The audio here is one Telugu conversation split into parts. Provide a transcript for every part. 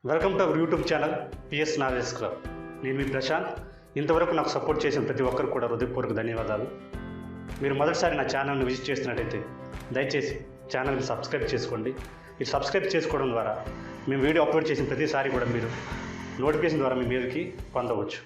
Welcome to our YouTube channel PS knowledge club. నేను మీ ప్రశాంత్. ఇంతవరకు నాకు సపోర్ట్ చేసిన ప్రతి ఒక్కరు కూడా హృదయపూర్వక ధన్యవాదాలు. మీరు మొదటిసారి నా ఛానల్ని విజిట్ చేస్తున్నట్టయితే దయచేసి ఛానల్ని సబ్స్క్రైబ్ చేసుకోండి. మీరు సబ్స్క్రైబ్ చేసుకోవడం ద్వారా మేము వీడియో అప్లోడ్ చేసిన ప్రతిసారి కూడా మీరు నోటిఫికేషన్ ద్వారా మీ మీదకి పొందవచ్చు.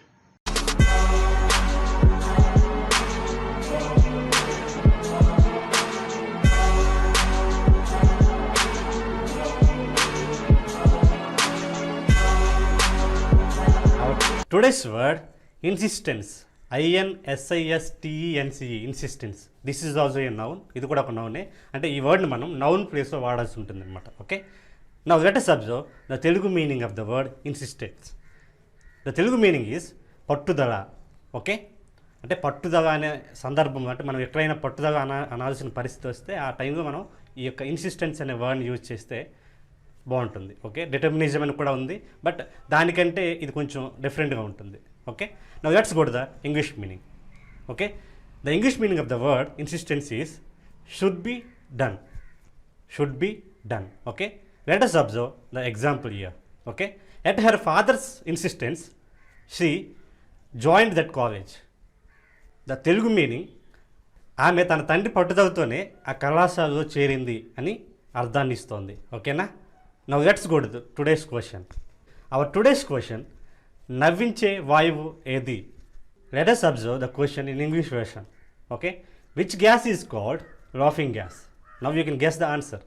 Today's word insistence, INSISTENCE, insistence. This is also a noun. ఇది కూడా ఒక నౌనే. అంటే ఈ వర్డ్ని మనం నౌన్ ప్లేస్లో వాడాల్సి ఉంటుంది అనమాట. Okay, now let us observe the Telugu meaning of the word insistence. The Telugu meaning is పట్టుదల. ఓకే, అంటే పట్టుదల అనే సందర్భం, అంటే మనం ఎక్కడైనా పట్టుదల అనాల్సిన పరిస్థితి వస్తే ఆ టైంలో మనం ఈ యొక్క ఇన్సిస్టెన్స్ అనే వర్డ్ని యూజ్ చేస్తే బాగుంటుంది. ఓకే, డిటర్మినిజం అని కూడా ఉంది, బట్ దానికంటే ఇది కొంచెం డిఫరెంట్గా ఉంటుంది. Okay, now let's go to the English meaning. Okay, the English meaning of the word insistence is should be done. Should be done. Okay, let us observe the example here. Okay, at her father's insistence she joined that college. The Telugu meaning, ఆమె తన తండ్రి పట్టుదలతోనే ఆ కళాశాలలో చేరింది అని అర్థాన్ని ఇస్తోంది. ఓకేనా, now let's go to the today's question. Our today's question, నవ్వించే వాయువు ఏది? Let us observe the question in English version. Okay, which gas is called laughing gas? Now you can guess the answer.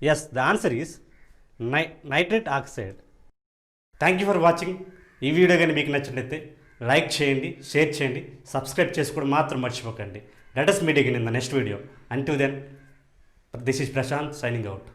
Yes, the answer is nitrate oxide. Thank you for watching. ఈ వీడియో కానీ మీకు నచ్చినట్లయితే లైక్ చేయండి, షేర్ చేయండి, సబ్స్క్రైబ్ చేసుకోవడం మాత్రం మర్చిపోకండి. Let us meet again in the next video. Until then, this is Prashant signing out.